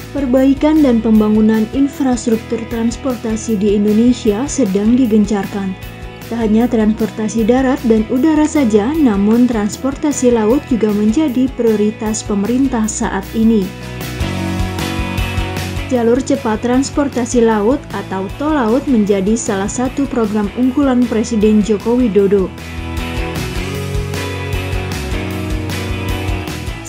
Perbaikan dan pembangunan infrastruktur transportasi di Indonesia sedang digencarkan. Tak hanya transportasi darat dan udara saja, namun transportasi laut juga menjadi prioritas pemerintah saat ini. Jalur cepat transportasi laut atau tol laut menjadi salah satu program unggulan Presiden Joko Widodo.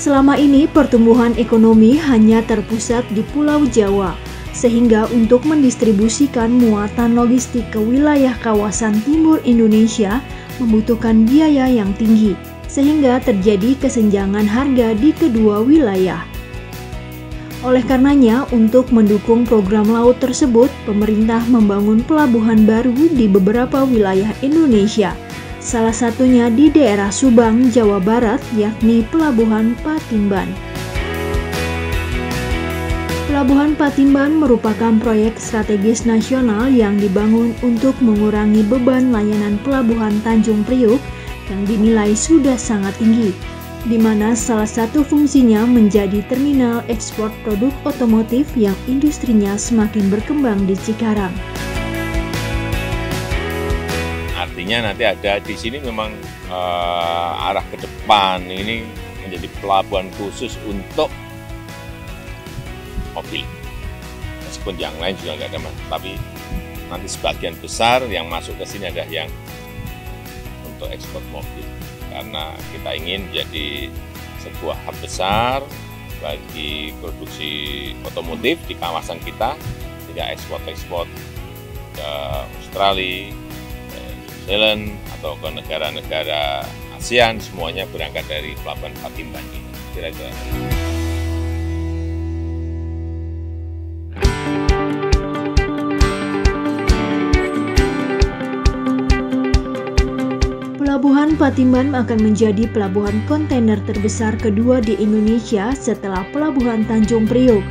Selama ini pertumbuhan ekonomi hanya terpusat di Pulau Jawa, sehingga untuk mendistribusikan muatan logistik ke wilayah kawasan timur Indonesia membutuhkan biaya yang tinggi, sehingga terjadi kesenjangan harga di kedua wilayah. Oleh karenanya, untuk mendukung program laut tersebut, pemerintah membangun pelabuhan baru di beberapa wilayah Indonesia. Salah satunya di daerah Subang, Jawa Barat, yakni Pelabuhan Patimban. Pelabuhan Patimban merupakan proyek strategis nasional yang dibangun untuk mengurangi beban layanan Pelabuhan Tanjung Priuk yang dinilai sudah sangat tinggi, di mana salah satu fungsinya menjadi terminal ekspor produk otomotif yang industrinya semakin berkembang di Cikarang. Artinya nanti ada di sini memang arah ke depan ini menjadi pelabuhan khusus untuk mobil. Meskipun yang lain juga nggak ada, tapi nanti sebagian besar yang masuk ke sini adalah yang untuk ekspor mobil. Karena kita ingin jadi sebuah hub besar bagi produksi otomotif di kawasan kita, tidak ekspor-ekspor ke Australia, Thailand atau ke negara-negara ASEAN, semuanya berangkat dari Pelabuhan Patimban ini. Kira-kira. Pelabuhan Patimban akan menjadi pelabuhan kontainer terbesar kedua di Indonesia setelah Pelabuhan Tanjung Priuk.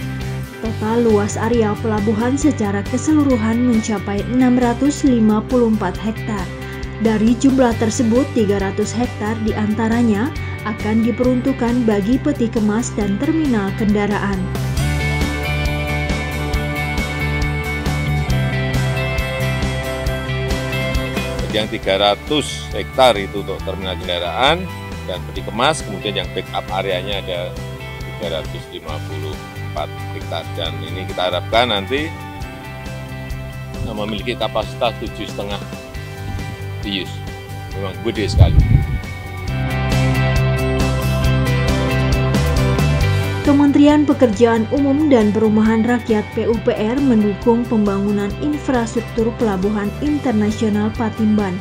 Total luas area pelabuhan secara keseluruhan mencapai 654 hektar. Dari jumlah tersebut, 300 hektar diantaranya akan diperuntukkan bagi peti kemas dan terminal kendaraan. Yang 300 hektar itu untuk terminal kendaraan dan peti kemas, kemudian yang backup areanya ada 354 hektar. Dan ini kita harapkan nanti memiliki kapasitas 7,5 TEU. Memang gede sekali. Kementerian Pekerjaan Umum dan Perumahan Rakyat (PUPR) mendukung pembangunan infrastruktur Pelabuhan Internasional Patimban.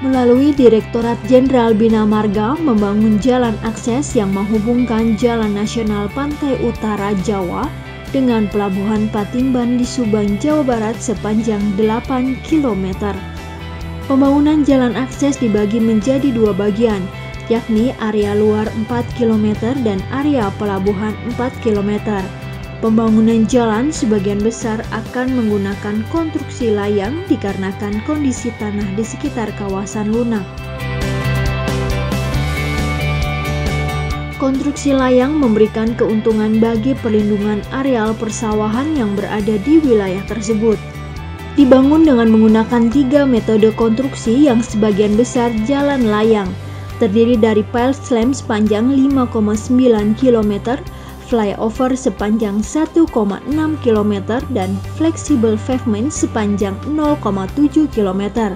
Melalui Direktorat Jenderal Bina Marga membangun jalan akses yang menghubungkan Jalan Nasional Pantai Utara Jawa dengan Pelabuhan Patimban di Subang, Jawa Barat sepanjang 8 km. Pembangunan jalan akses dibagi menjadi dua bagian, yakni area luar 4 km dan area pelabuhan 4 km. Pembangunan jalan sebagian besar akan menggunakan konstruksi layang dikarenakan kondisi tanah di sekitar kawasan lunak. Konstruksi layang memberikan keuntungan bagi perlindungan areal persawahan yang berada di wilayah tersebut. Dibangun dengan menggunakan 3 metode konstruksi yang sebagian besar jalan layang, terdiri dari pile slam sepanjang 5,9 km, flyover sepanjang 1,6 km, dan flexible pavement sepanjang 0,7 km.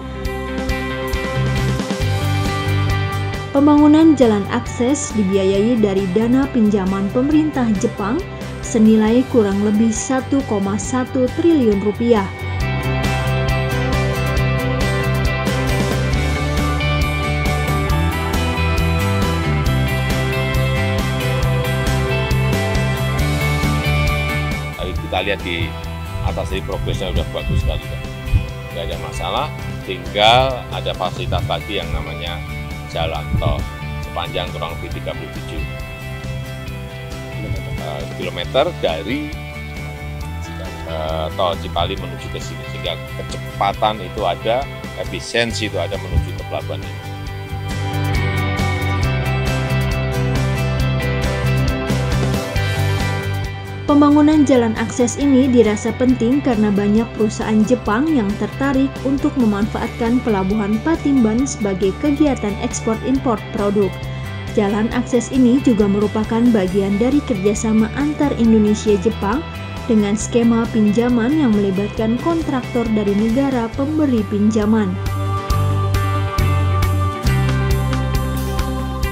Pembangunan jalan akses dibiayai dari dana pinjaman pemerintah Jepang senilai kurang lebih 1,1 triliun rupiah. Kita lihat di atas ini progresnya sudah bagus sekali, nggak ada masalah. Tinggal ada fasilitas lagi yang namanya jalan tol sepanjang kurang lebih 37 km dari tol Cipali menuju ke sini, sehingga kecepatan itu ada, efisiensi itu ada menuju ke pelabuhan ini. Pembangunan jalan akses ini dirasa penting karena banyak perusahaan Jepang yang tertarik untuk memanfaatkan pelabuhan Patimban sebagai kegiatan ekspor-impor produk. Jalan akses ini juga merupakan bagian dari kerjasama antar Indonesia-Jepang dengan skema pinjaman yang melibatkan kontraktor dari negara pemberi pinjaman.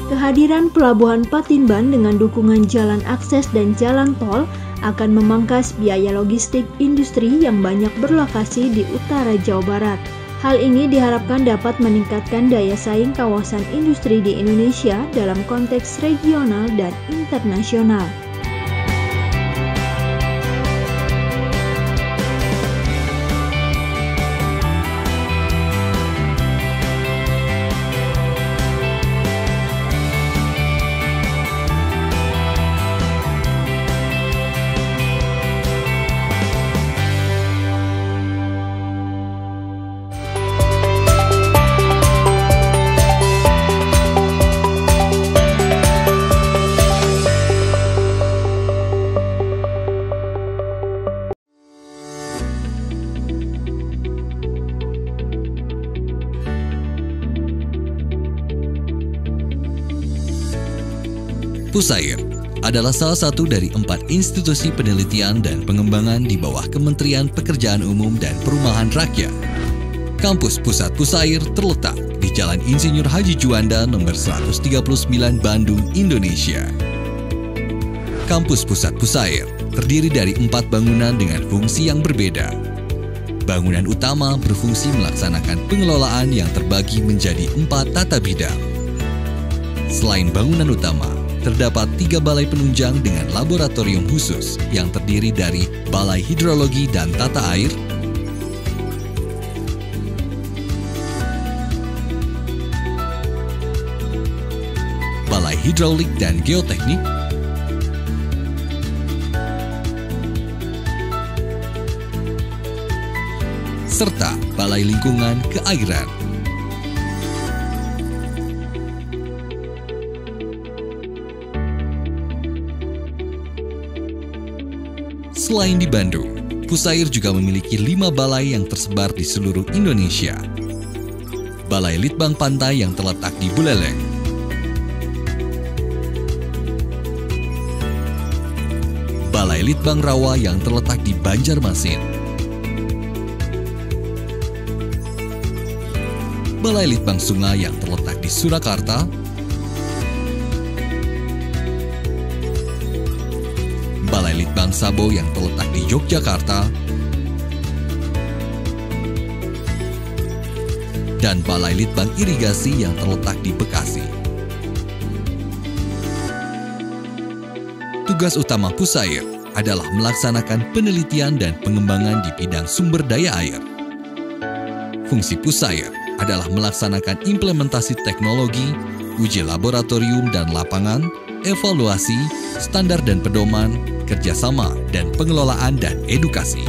Kehadiran pelabuhan Patimban dengan dukungan jalan akses dan jalan tol akan memangkas biaya logistik industri yang banyak berlokasi di utara Jawa Barat. Hal ini diharapkan dapat meningkatkan daya saing kawasan industri di Indonesia dalam konteks regional dan internasional. Pusair adalah salah satu dari 4 institusi penelitian dan pengembangan di bawah Kementerian Pekerjaan Umum dan Perumahan Rakyat. Kampus Pusat Pusair terletak di Jalan Insinyur Haji Juanda nomor 139 Bandung, Indonesia. Kampus Pusat Pusair terdiri dari 4 bangunan dengan fungsi yang berbeda. Bangunan utama berfungsi melaksanakan pengelolaan yang terbagi menjadi 4 tata bidang. Selain bangunan utama, terdapat 3 balai penunjang dengan laboratorium khusus yang terdiri dari Balai Hidrologi dan Tata Air, Balai Hidraulik dan Geoteknik, serta Balai Lingkungan Keairan. Selain di Bandung, Pusair juga memiliki 5 balai yang tersebar di seluruh Indonesia. Balai Litbang Pantai yang terletak di Buleleng, Balai Litbang Rawa yang terletak di Banjarmasin, Balai Litbang Sungai yang terletak di Surakarta, Balai Litbang Sabo yang terletak di Yogyakarta, dan Balai Litbang Irigasi yang terletak di Bekasi. Tugas utama Pusair adalah melaksanakan penelitian dan pengembangan di bidang sumber daya air. Fungsi Pusair adalah melaksanakan implementasi teknologi, uji laboratorium dan lapangan, evaluasi, standar dan pedoman, kerjasama dan pengelolaan dan edukasi.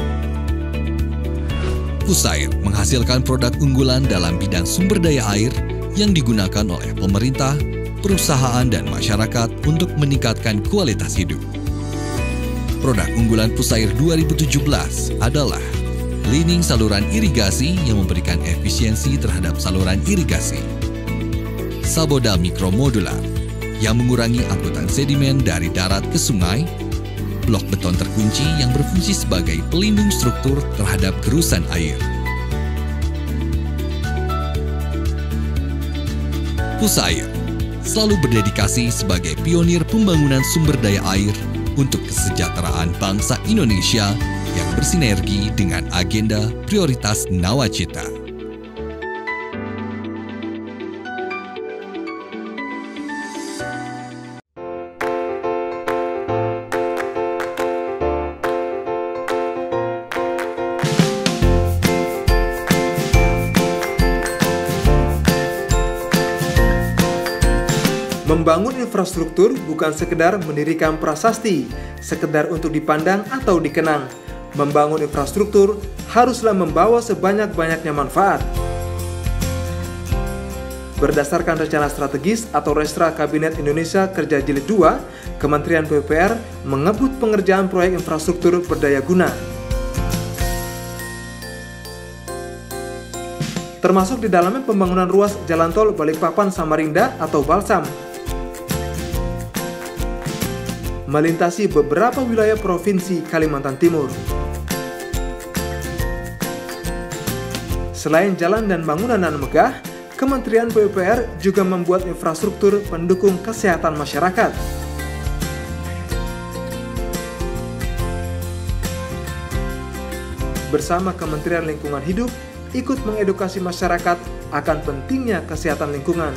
Pusair menghasilkan produk unggulan dalam bidang sumber daya air yang digunakan oleh pemerintah, perusahaan dan masyarakat untuk meningkatkan kualitas hidup. Produk unggulan Pusair 2017 adalah cleaning saluran irigasi yang memberikan efisiensi terhadap saluran irigasi, Saboda Mikromodular yang mengurangi angkutan sedimen dari darat ke sungai, blok beton terkunci yang berfungsi sebagai pelindung struktur terhadap gerusan air. Pusair selalu berdedikasi sebagai pionir pembangunan sumber daya air untuk kesejahteraan bangsa Indonesia yang bersinergi dengan agenda prioritas Nawacita. Membangun infrastruktur bukan sekedar mendirikan prasasti, sekedar untuk dipandang atau dikenang. Membangun infrastruktur haruslah membawa sebanyak-banyaknya manfaat. Berdasarkan rencana strategis atau Restra Kabinet Indonesia Kerja Jilid 2, Kementerian PUPR mengebut pengerjaan proyek infrastruktur berdaya guna. Termasuk di dalamnya pembangunan ruas jalan tol Balikpapan-Samarinda atau Balsam, melintasi beberapa wilayah Provinsi Kalimantan Timur. Selain jalan dan bangunan nan megah, Kementerian PUPR juga membuat infrastruktur pendukung kesehatan masyarakat. Bersama Kementerian Lingkungan Hidup, ikut mengedukasi masyarakat akan pentingnya kesehatan lingkungan.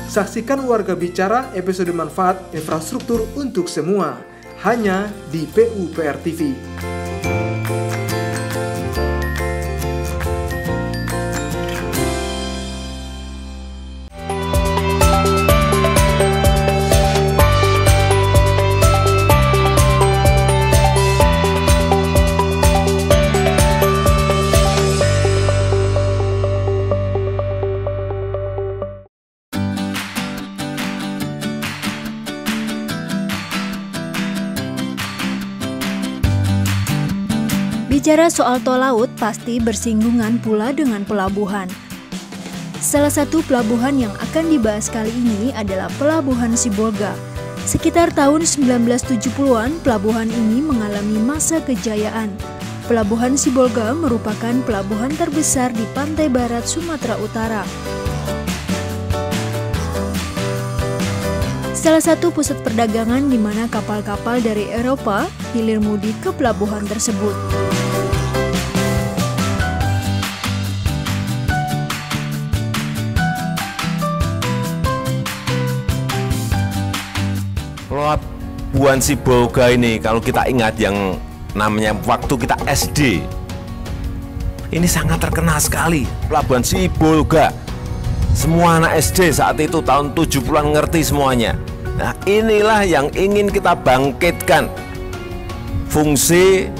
Saksikan Warga Bicara episode manfaat infrastruktur untuk semua, hanya di PUPR TV. Bicara soal tol laut, pasti bersinggungan pula dengan pelabuhan. Salah satu pelabuhan yang akan dibahas kali ini adalah Pelabuhan Sibolga. Sekitar tahun 1970-an, pelabuhan ini mengalami masa kejayaan. Pelabuhan Sibolga merupakan pelabuhan terbesar di pantai barat Sumatera Utara. Salah satu pusat perdagangan di mana kapal-kapal dari Eropa hilir mudik ke pelabuhan tersebut. Pelabuhan Sibolga ini, kalau kita ingat yang namanya waktu kita SD, ini sangat terkenal sekali, Pelabuhan Sibolga. Semua anak SD saat itu tahun 70-an ngerti semuanya. Nah, inilah yang ingin kita bangkitkan. Fungsi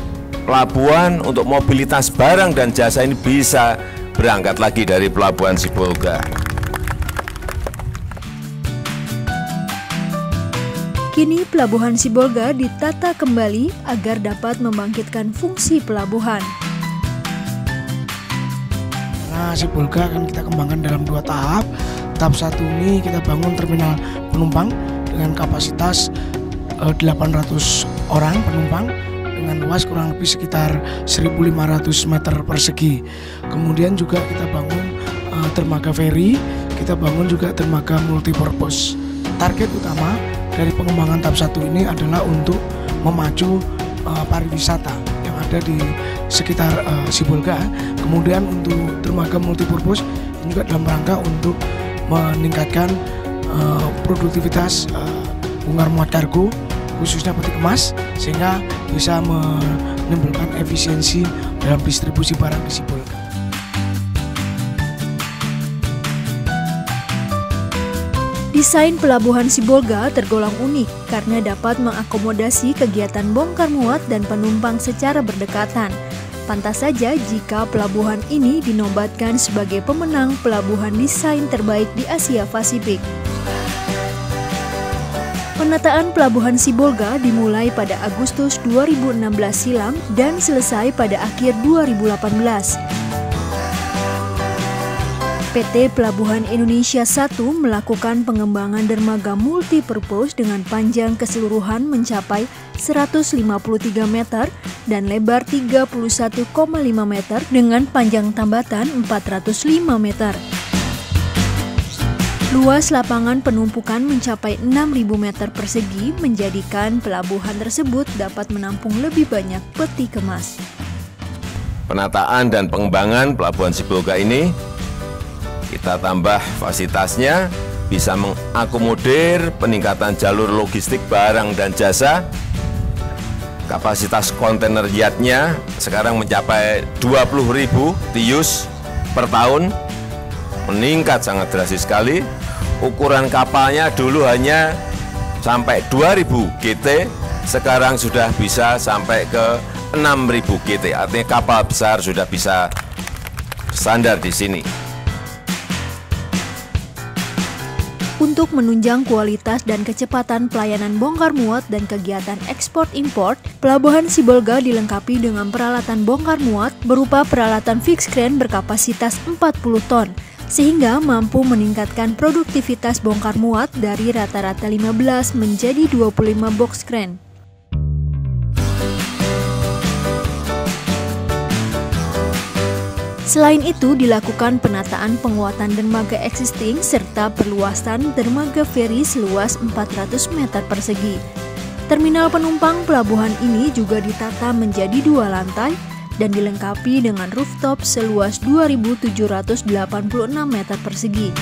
pelabuhan untuk mobilitas barang dan jasa ini bisa berangkat lagi dari Pelabuhan Sibolga. Kini Pelabuhan Sibolga ditata kembali agar dapat membangkitkan fungsi pelabuhan. Nah, Sibolga akan kita kembangkan dalam 2 tahap. Tahap 1 ini kita bangun terminal penumpang dengan kapasitas 800 orang penumpang dengan luas kurang lebih sekitar 1.500 meter persegi. Kemudian juga kita bangun dermaga ferry, kita bangun juga dermaga multipurpose. Target utama dari pengembangan tahap 1 ini adalah untuk memacu pariwisata yang ada di sekitar Sibolga. Kemudian untuk dermaga multipurpose ini juga dalam rangka untuk meningkatkan produktivitas bongkar muat kargo khususnya peti kemas sehingga bisa menimbulkan efisiensi dalam distribusi barang di Sibolga. Desain Pelabuhan Sibolga tergolong unik karena dapat mengakomodasi kegiatan bongkar muat dan penumpang secara berdekatan. Pantas saja jika pelabuhan ini dinobatkan sebagai pemenang pelabuhan desain terbaik di Asia Pasifik. Penataan Pelabuhan Sibolga dimulai pada Agustus 2016 silam dan selesai pada akhir 2018. PT Pelabuhan Indonesia 1 melakukan pengembangan dermaga multipurpose dengan panjang keseluruhan mencapai 153 meter dan lebar 31,5 meter dengan panjang tambatan 405 meter. Luas lapangan penumpukan mencapai 6.000 meter persegi menjadikan pelabuhan tersebut dapat menampung lebih banyak peti kemas. Penataan dan pengembangan Pelabuhan Sibolga ini kita tambah fasilitasnya, bisa mengakomodir peningkatan jalur logistik barang dan jasa. Kapasitas kontainer yachtnya sekarang mencapai 20.000 TEUs per tahun, meningkat sangat drastis sekali. Ukuran kapalnya dulu hanya sampai 2.000 GT, sekarang sudah bisa sampai ke 6.000 GT. Artinya kapal besar sudah bisa bersandar di sini. Untuk menunjang kualitas dan kecepatan pelayanan bongkar muat dan kegiatan ekspor-import, Pelabuhan Sibolga dilengkapi dengan peralatan bongkar muat berupa peralatan fixed crane berkapasitas 40 ton, sehingga mampu meningkatkan produktivitas bongkar muat dari rata-rata 15 menjadi 25 box crane. Selain itu, dilakukan penataan penguatan dermaga existing serta perluasan dermaga feri seluas 400 meter persegi. Terminal penumpang pelabuhan ini juga ditata menjadi 2 lantai dan dilengkapi dengan rooftop seluas 2.786 meter persegi.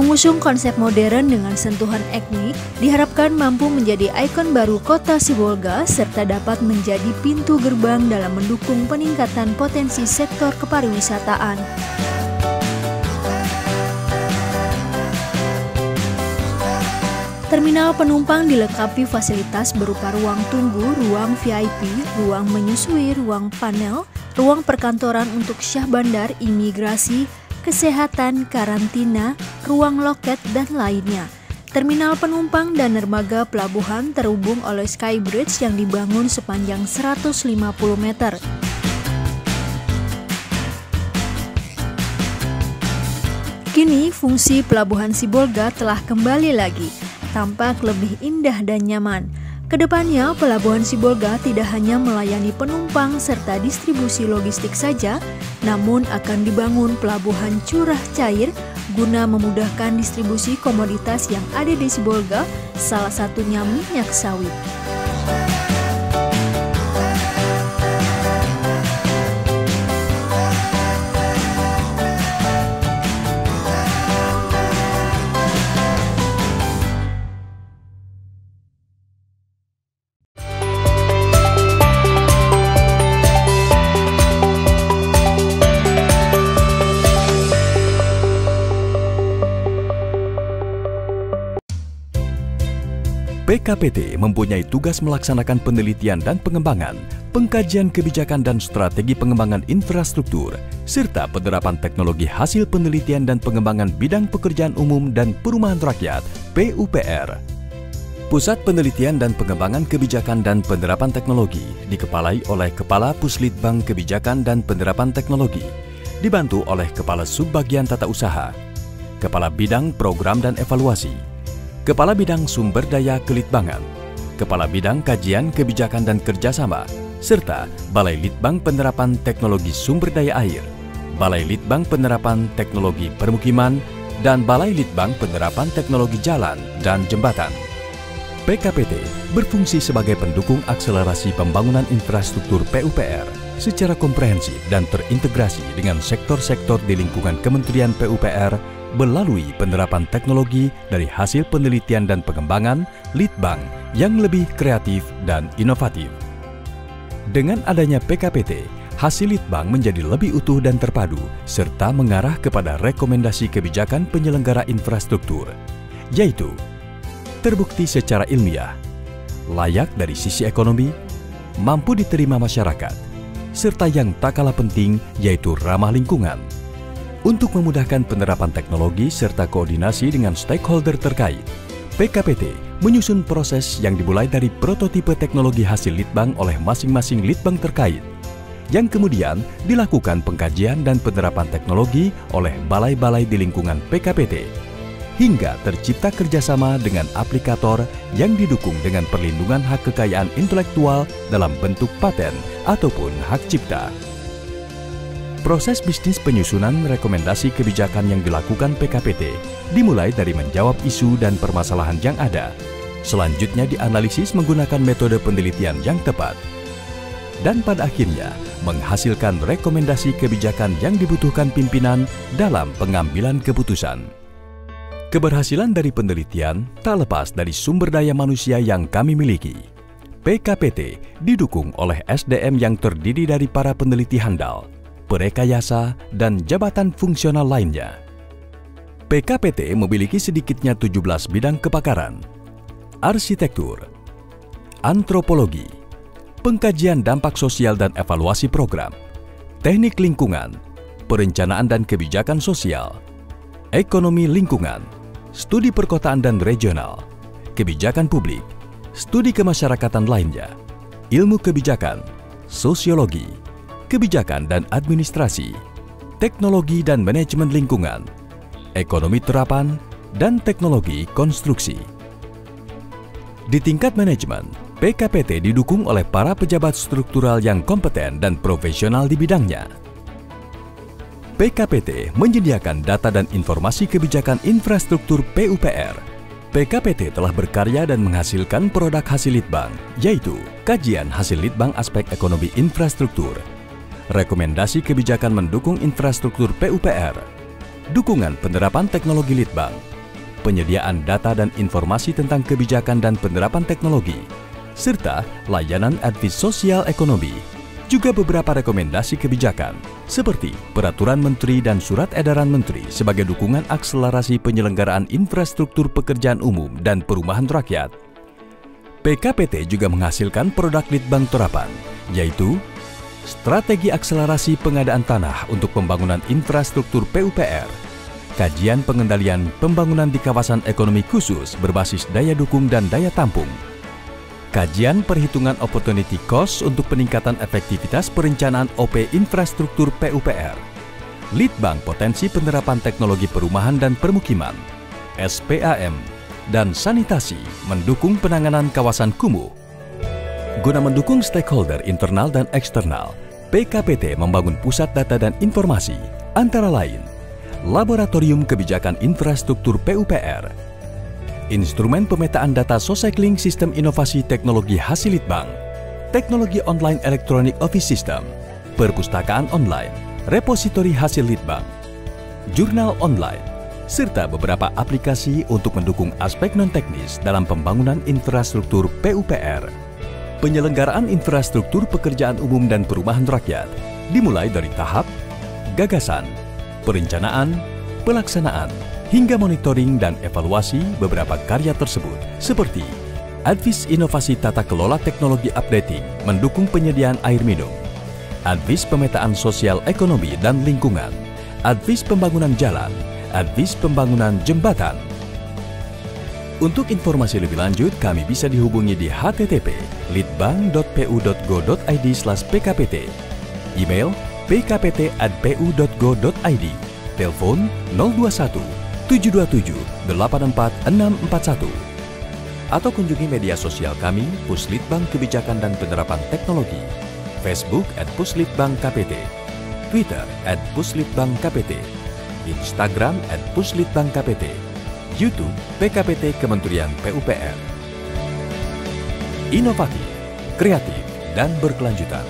Mengusung konsep modern dengan sentuhan etnik, diharapkan mampu menjadi ikon baru kota Sibolga serta dapat menjadi pintu gerbang dalam mendukung peningkatan potensi sektor kepariwisataan. Terminal penumpang dilengkapi fasilitas berupa ruang tunggu, ruang VIP, ruang menyusui, ruang panel, ruang perkantoran untuk syah bandar, imigrasi, kesehatan, karantina, ruang loket, dan lainnya. Terminal penumpang dan dermaga pelabuhan terhubung oleh skybridge yang dibangun sepanjang 150 meter. Kini, fungsi Pelabuhan Sibolga telah kembali lagi, tampak lebih indah dan nyaman. Kedepannya, Pelabuhan Sibolga tidak hanya melayani penumpang serta distribusi logistik saja, namun akan dibangun pelabuhan curah cair guna memudahkan distribusi komoditas yang ada di Sibolga, salah satunya minyak sawit. PKPT mempunyai tugas melaksanakan penelitian dan pengembangan, pengkajian kebijakan dan strategi pengembangan infrastruktur, serta penerapan teknologi hasil penelitian dan pengembangan bidang pekerjaan umum dan perumahan rakyat (PUPR). Pusat Penelitian dan Pengembangan Kebijakan dan Penerapan Teknologi dikepalai oleh Kepala Puslitbang Kebijakan dan Penerapan Teknologi, dibantu oleh Kepala Subbagian Tata Usaha, Kepala Bidang Program dan Evaluasi, Kepala Bidang Sumber Daya Kelitbangan, Kepala Bidang Kajian Kebijakan dan Kerjasama, serta Balai Litbang Penerapan Teknologi Sumber Daya Air, Balai Litbang Penerapan Teknologi Permukiman, dan Balai Litbang Penerapan Teknologi Jalan dan Jembatan. PKPT berfungsi sebagai pendukung akselerasi pembangunan infrastruktur PUPR secara komprehensif dan terintegrasi dengan sektor-sektor di lingkungan Kementerian PUPR melalui penerapan teknologi dari hasil penelitian dan pengembangan Litbang yang lebih kreatif dan inovatif. Dengan adanya PKPT, hasil Litbang menjadi lebih utuh dan terpadu, serta mengarah kepada rekomendasi kebijakan penyelenggara infrastruktur, yaitu terbukti secara ilmiah, layak dari sisi ekonomi, mampu diterima masyarakat, serta yang tak kalah penting yaitu ramah lingkungan. Untuk memudahkan penerapan teknologi serta koordinasi dengan stakeholder terkait, PKPT menyusun proses yang dimulai dari prototipe teknologi hasil Litbang oleh masing-masing Litbang terkait, yang kemudian dilakukan pengkajian dan penerapan teknologi oleh balai-balai di lingkungan PKPT, hingga tercipta kerjasama dengan aplikator yang didukung dengan perlindungan hak kekayaan intelektual dalam bentuk paten ataupun hak cipta. Proses bisnis penyusunan rekomendasi kebijakan yang dilakukan PKPT dimulai dari menjawab isu dan permasalahan yang ada. Selanjutnya dianalisis menggunakan metode penelitian yang tepat. Dan pada akhirnya menghasilkan rekomendasi kebijakan yang dibutuhkan pimpinan dalam pengambilan keputusan. Keberhasilan dari penelitian tak lepas dari sumber daya manusia yang kami miliki. PKPT didukung oleh SDM yang terdiri dari para peneliti handal, perekayasa, dan jabatan fungsional lainnya. PKPT memiliki sedikitnya 17 bidang kepakaran: arsitektur, antropologi, pengkajian dampak sosial dan evaluasi program, teknik lingkungan, perencanaan dan kebijakan sosial, ekonomi lingkungan, studi perkotaan dan regional, kebijakan publik, studi kemasyarakatan lainnya, ilmu kebijakan, sosiologi, kebijakan dan administrasi, teknologi dan manajemen lingkungan, ekonomi terapan, dan teknologi konstruksi. Di tingkat manajemen, PKPT didukung oleh para pejabat struktural yang kompeten dan profesional di bidangnya. PKPT menyediakan data dan informasi kebijakan infrastruktur PUPR. PKPT telah berkarya dan menghasilkan produk hasil Litbang, yaitu kajian hasil Litbang aspek ekonomi infrastruktur, rekomendasi kebijakan mendukung infrastruktur PUPR, dukungan penerapan teknologi Litbang, penyediaan data dan informasi tentang kebijakan dan penerapan teknologi, serta layanan advis sosial ekonomi, juga beberapa rekomendasi kebijakan, seperti Peraturan Menteri dan Surat Edaran Menteri sebagai dukungan akselerasi penyelenggaraan infrastruktur pekerjaan umum dan perumahan rakyat. PKPT juga menghasilkan produk Litbang terapan, yaitu Strategi Akselerasi Pengadaan Tanah untuk Pembangunan Infrastruktur PUPR, Kajian Pengendalian Pembangunan di Kawasan Ekonomi Khusus berbasis daya dukung dan daya tampung, Kajian Perhitungan Opportunity Cost untuk peningkatan efektivitas perencanaan OP infrastruktur PUPR, Litbang Potensi Penerapan Teknologi Perumahan dan Permukiman, SPAM, dan Sanitasi mendukung penanganan kawasan kumuh. Guna mendukung stakeholder internal dan eksternal, PKPT membangun pusat data dan informasi, antara lain Laboratorium Kebijakan Infrastruktur PUPR, Instrumen Pemetaan Data Socycling Sistem Inovasi Teknologi hasil Litbang, Teknologi Online Electronic Office System, Perpustakaan Online, Repositori hasil Litbang, Jurnal Online, serta beberapa aplikasi untuk mendukung aspek non-teknis dalam pembangunan infrastruktur PUPR. Penyelenggaraan infrastruktur pekerjaan umum dan perumahan rakyat dimulai dari tahap gagasan, perencanaan, pelaksanaan, hingga monitoring dan evaluasi beberapa karya tersebut, seperti Advis Inovasi Tata Kelola Teknologi Updating mendukung penyediaan air minum, Advis Pemetaan Sosial Ekonomi dan Lingkungan, Advis Pembangunan Jalan, Advis Pembangunan Jembatan. Untuk informasi lebih lanjut, kami bisa dihubungi di http://litbang.pu.go.id/pkpt, email pkpt@pu.go.id, telepon 021 727 84641, atau kunjungi media sosial kami Puslitbang Kebijakan dan Penerapan Teknologi, Facebook @puslitbangkpt, Twitter @puslitbangkpt, Instagram @puslitbangkpt, YouTube PKPT Kementerian PUPR. Inovatif, kreatif, dan berkelanjutan.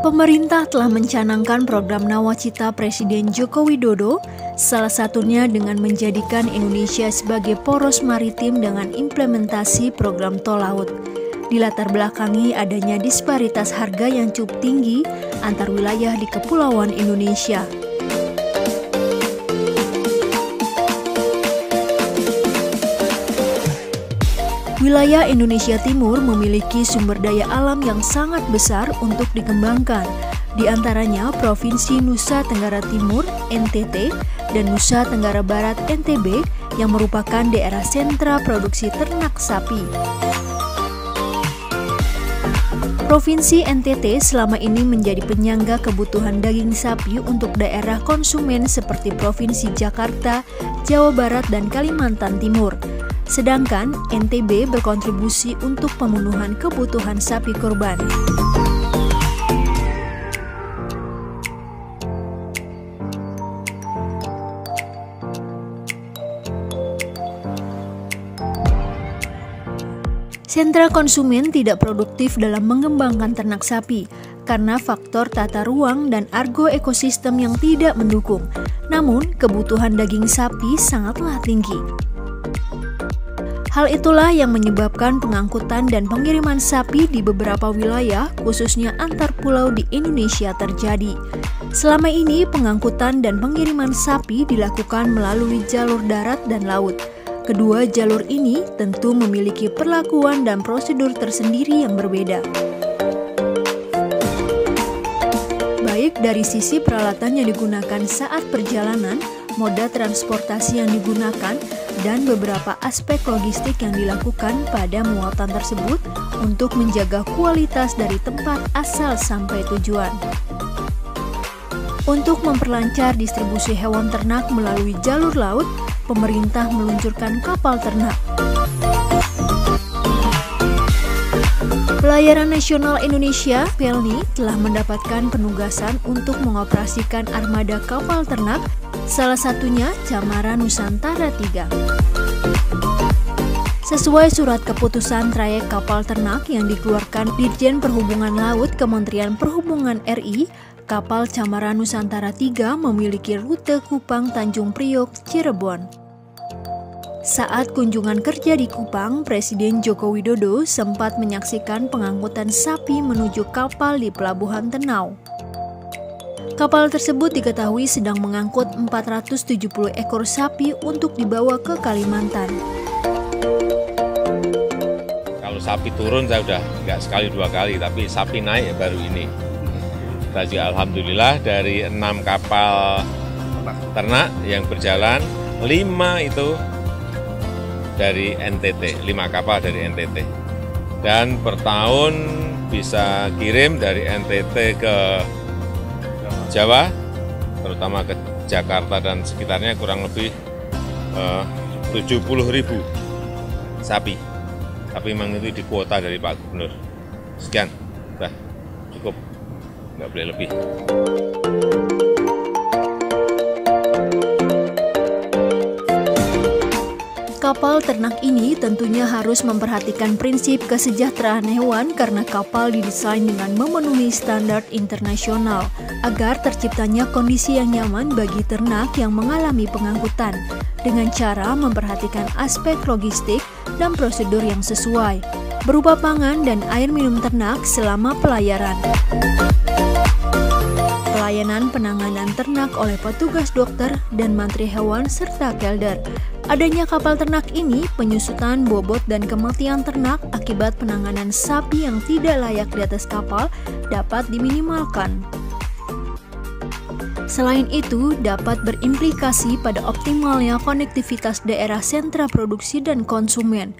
Pemerintah telah mencanangkan program Nawacita Presiden Joko Widodo, salah satunya dengan menjadikan Indonesia sebagai poros maritim dengan implementasi program tol laut. Dilatar belakangi adanya disparitas harga yang cukup tinggi antar wilayah di kepulauan Indonesia. Wilayah Indonesia Timur memiliki sumber daya alam yang sangat besar untuk dikembangkan, di antaranya Provinsi Nusa Tenggara Timur (NTT) dan Nusa Tenggara Barat (NTB) yang merupakan daerah sentra produksi ternak sapi. Provinsi NTT selama ini menjadi penyangga kebutuhan daging sapi untuk daerah konsumen seperti Provinsi Jakarta, Jawa Barat, dan Kalimantan Timur. Sedangkan NTB berkontribusi untuk pemenuhan kebutuhan sapi kurban. Sentra konsumen tidak produktif dalam mengembangkan ternak sapi karena faktor tata ruang dan argo ekosistem yang tidak mendukung. Namun, kebutuhan daging sapi sangatlah tinggi. Hal itulah yang menyebabkan pengangkutan dan pengiriman sapi di beberapa wilayah, khususnya antar pulau di Indonesia terjadi. Selama ini, pengangkutan dan pengiriman sapi dilakukan melalui jalur darat dan laut. Kedua jalur ini tentu memiliki perlakuan dan prosedur tersendiri yang berbeda. Baik dari sisi peralatan yang digunakan saat perjalanan, moda transportasi yang digunakan, dan beberapa aspek logistik yang dilakukan pada muatan tersebut untuk menjaga kualitas dari tempat asal sampai tujuan. Untuk memperlancar distribusi hewan ternak melalui jalur laut, pemerintah meluncurkan kapal ternak. Pelayaran Nasional Indonesia (PELNI) telah mendapatkan penugasan untuk mengoperasikan armada kapal ternak, salah satunya Camara Nusantara 3. Sesuai surat keputusan trayek kapal ternak yang dikeluarkan Dirjen Perhubungan Laut Kementerian Perhubungan RI, kapal Camara Nusantara 3 memiliki rute Kupang Tanjung Priok, Cirebon. Saat kunjungan kerja di Kupang, Presiden Joko Widodo sempat menyaksikan pengangkutan sapi menuju kapal di Pelabuhan Tenau. Kapal tersebut diketahui sedang mengangkut 470 ekor sapi untuk dibawa ke Kalimantan. Kalau sapi turun saya udah nggak sekali dua kali, tapi sapi naik baru ini. Tadi alhamdulillah dari 6 kapal ternak yang berjalan, 5 itu dari NTT, 5 kapal dari NTT. Dan per tahun bisa kirim dari NTT ke Jawa, terutama ke Jakarta dan sekitarnya kurang lebih 70.000 sapi. Tapi memang itu di kuota dari Pak Gubernur. Sekian, sudah cukup, nggak boleh lebih. Kapal ternak ini tentunya harus memperhatikan prinsip kesejahteraan hewan karena kapal didesain dengan memenuhi standar internasional agar terciptanya kondisi yang nyaman bagi ternak yang mengalami pengangkutan dengan cara memperhatikan aspek logistik dan prosedur yang sesuai, berupa pangan dan air minum ternak selama pelayaran. Pelayanan penanganan ternak oleh petugas dokter dan mantri hewan serta kelder. Adanya kapal ternak ini, penyusutan bobot dan kematian ternak akibat penanganan sapi yang tidak layak di atas kapal dapat diminimalkan. Selain itu, dapat berimplikasi pada optimalnya konektivitas daerah sentra produksi dan konsumen.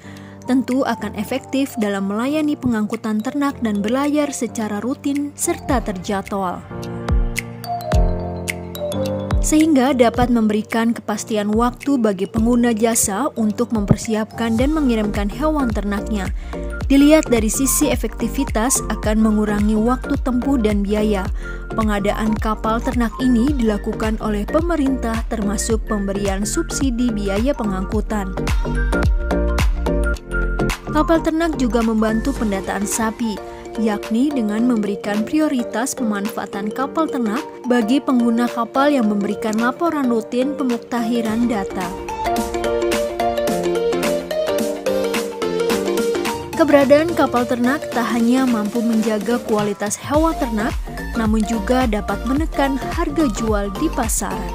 Tentu akan efektif dalam melayani pengangkutan ternak dan berlayar secara rutin serta terjadwal, sehingga dapat memberikan kepastian waktu bagi pengguna jasa untuk mempersiapkan dan mengirimkan hewan ternaknya. Dilihat dari sisi efektivitas akan mengurangi waktu tempuh dan biaya. Pengadaan kapal ternak ini dilakukan oleh pemerintah termasuk pemberian subsidi biaya pengangkutan. Kapal ternak juga membantu pendataan sapi, yakni dengan memberikan prioritas pemanfaatan kapal ternak bagi pengguna kapal yang memberikan laporan rutin pemuktahiran data. Keberadaan kapal ternak tak hanya mampu menjaga kualitas hewan ternak, namun juga dapat menekan harga jual di pasaran.